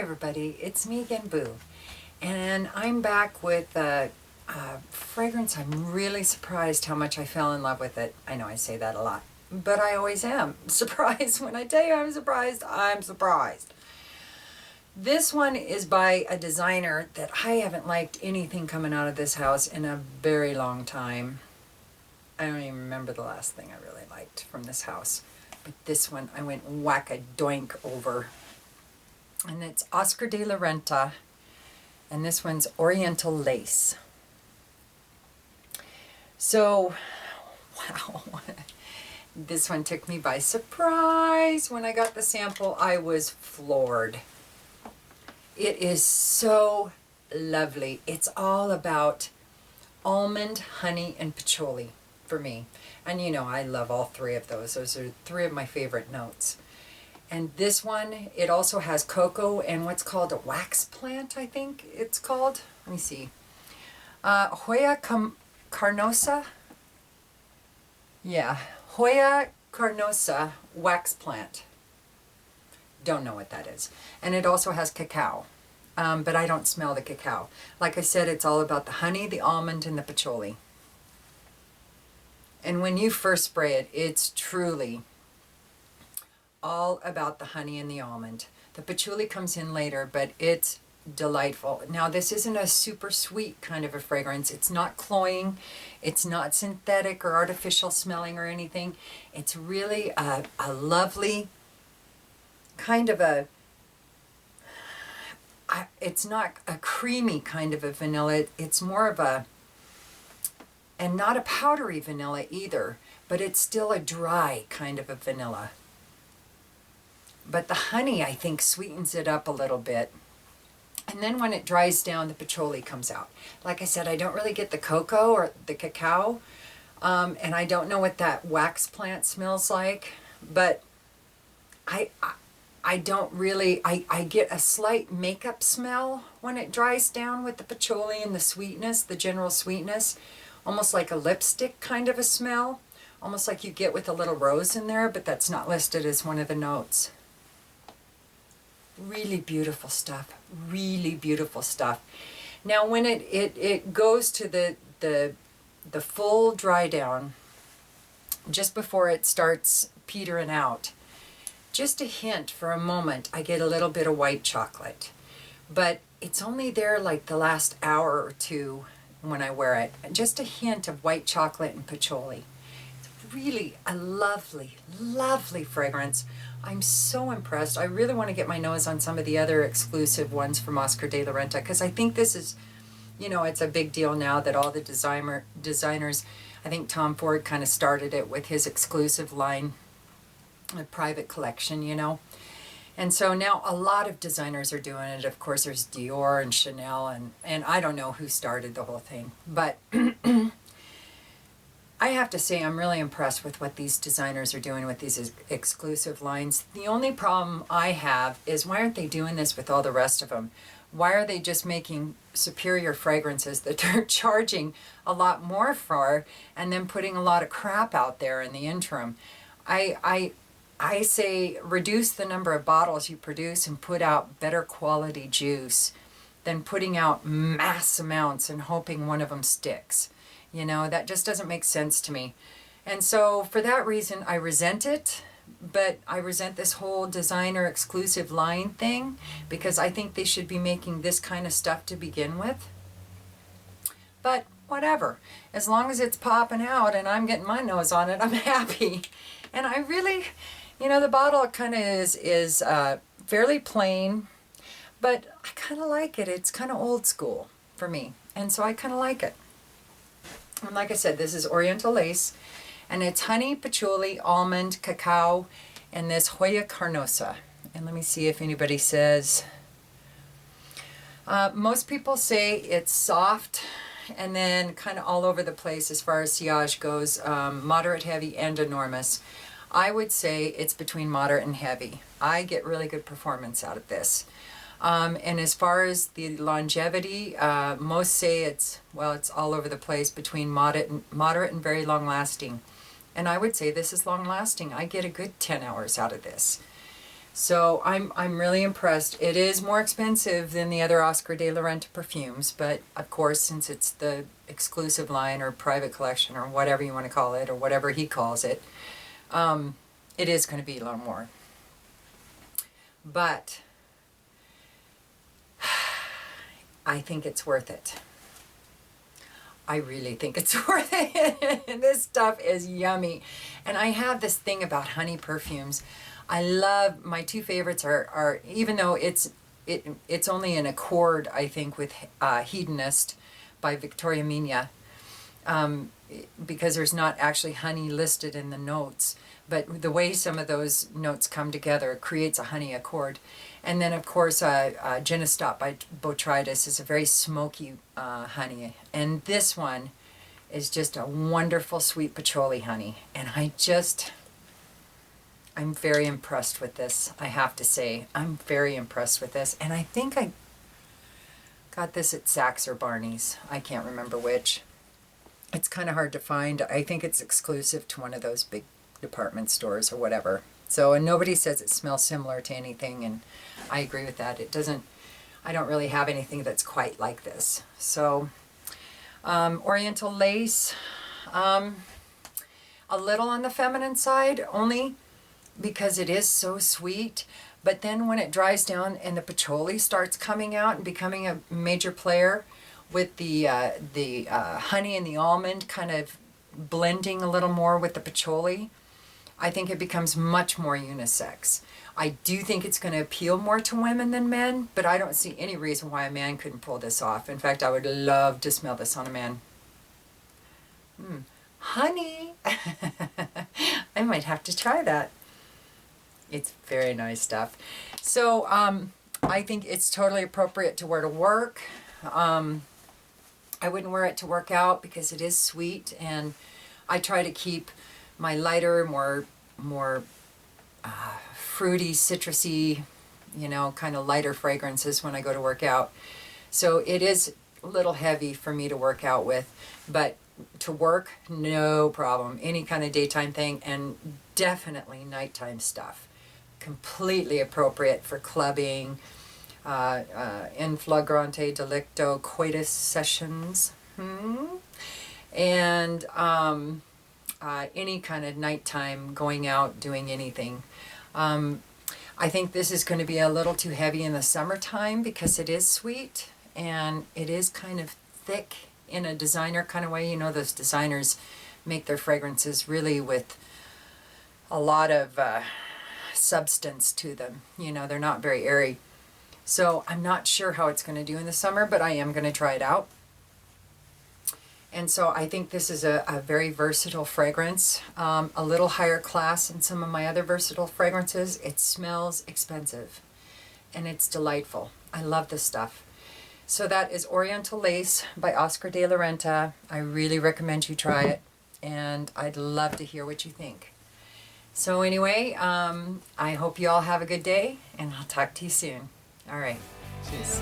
everybody, it's me again, Boo, and I'm back with a fragrance. I'm really surprised how much I fell in love with it. I know I say that a lot, but I always am surprised. When I tell you I'm surprised, I'm surprised. This one is by a designer that I haven't liked anything coming out of this house in a very long time. I don't even remember the last thing I really liked from this house, but this one I went whack-a-doink over. And it's Oscar de la Renta, and this one's Oriental Lace. So, wow, this one took me by surprise. When I got the sample, I was floored. It is so lovely. It's all about almond, honey, and patchouli for me. And you know, I love all three of those. Those are three of my favorite notes. And this one, it also has cocoa and what's called a wax plant, I think it's called. Let me see. Hoya carnosa. Yeah, Hoya carnosa wax plant. Don't know what that is. And it also has cacao, but I don't smell the cacao. Like I said, it's all about the honey, the almond, and the patchouli. And when you first spray it, it's truly all about the honey and the almond. The patchouli comes in later, but it's delightful. Now, this isn't a super sweet kind of a fragrance. It's not cloying. It's not synthetic or artificial smelling or anything. It's really a lovely kind of it's not a creamy kind of a vanilla. It's more of a, and not a powdery vanilla either, but it's still a dry kind of a vanilla. But the honey, I think, sweetens it up a little bit. And then when it dries down, the patchouli comes out. Like I said, I don't really get the cocoa or the cacao, and I don't know what that wax plant smells like, but I don't really, I get a slight makeup smell when it dries down with the patchouli and the sweetness, the general sweetness, almost like a lipstick kind of a smell, almost like you get with a little rose in there, but that's not listed as one of the notes. Really beautiful stuff, really beautiful stuff. Now when it goes to the full dry down, just before it starts petering out, just a hint for a moment, I get a little bit of white chocolate, but it's only there like the last hour or two when I wear it. Just a hint of white chocolate and patchouli. It's really a lovely, lovely fragrance. I'm so impressed. I really want to get my nose on some of the other exclusive ones from Oscar de la Renta, because I think this is, you know, it's a big deal now that all the designers, I think Tom Ford kind of started it with his exclusive line, a private collection, you know. And so now a lot of designers are doing it. Of course, there's Dior and Chanel, and I don't know who started the whole thing. But I have to say I'm really impressed with what these designers are doing with these exclusive lines. The only problem I have is, why aren't they doing this with all the rest of them? Why are they just making superior fragrances that they're charging a lot more for, and then putting a lot of crap out there in the interim? I say reduce the number of bottles you produce and put out better quality juice than putting out mass amounts and hoping one of them sticks. You know, that just doesn't make sense to me. And so for that reason, I resent it, but I resent this whole designer exclusive line thing, because I think they should be making this kind of stuff to begin with. But whatever, as long as it's popping out and I'm getting my nose on it, I'm happy. And I really, you know, the bottle kind of is fairly plain, but I kind of like it. It's kind of old school for me, and so I kind of like it. And like I said, this is Oriental Lace, and it's honey, patchouli, almond, cacao, and this Hoya carnosa. And let me see if anybody says. Most people say it's soft and then kind of all over the place as far as sillage goes, moderate, heavy, and enormous. I would say it's between moderate and heavy. I get really good performance out of this. And as far as the longevity, most say it's all over the place between moderate and very long lasting. And I would say this is long lasting. I get a good 10 hours out of this. So I'm really impressed. It is more expensive than the other Oscar de la Renta perfumes, but of course, since it's the exclusive line or private collection or whatever you want to call it, or whatever he calls it, it is going to be a little more. But I think it's worth it. I really think it's worth it. This stuff is yummy. And I have this thing about honey perfumes. I love, my two favorites are even though it's only an accord, I think, with Hedonist by Victoria Mina, because there's not actually honey listed in the notes. But the way some of those notes come together creates a honey accord. And then, of course, Genistop by Botrytis is a very smoky honey. And this one is just a wonderful sweet patchouli honey. And I'm very impressed with this, I have to say. I'm very impressed with this. And I think I got this at Saks or Barney's. I can't remember which. It's kind of hard to find. I think it's exclusive to one of those big department stores or whatever. So, and nobody says it smells similar to anything, and I agree with that. It doesn't, I don't really have anything that's quite like this. So, Oriental Lace, a little on the feminine side, only because it is so sweet. But then when it dries down and the patchouli starts coming out and becoming a major player with the honey and the almond kind of blending a little more with the patchouli, I think it becomes much more unisex. I do think it's going to appeal more to women than men, but I don't see any reason why a man couldn't pull this off. In fact, I would love to smell this on a man. Honey! I might have to try that. It's very nice stuff. So I think it's totally appropriate to wear to work. I wouldn't wear it to work out because it is sweet, and I try to keep my lighter, more fruity, citrusy, kind of lighter fragrances when I go to work out. So it is a little heavy for me to work out with, but to work, no problem. Any kind of daytime thing, and definitely nighttime stuff. Completely appropriate for clubbing, in flagrante delicto coitus sessions, and any kind of nighttime going out doing anything. I think this is going to be a little too heavy in the summertime because it is sweet and it is kind of thick in a designer kind of way. Those designers make their fragrances really with a lot of substance to them. They're not very airy. So I'm not sure how it's going to do in the summer, but I am going to try it out. And so I think this is a very versatile fragrance, a little higher class than some of my other versatile fragrances. It smells expensive and it's delightful. I love this stuff. So that is Oriental Lace by Oscar de la Renta. I really recommend you try it, and I'd love to hear what you think. So anyway, I hope you all have a good day, and I'll talk to you soon. All right. Cheers.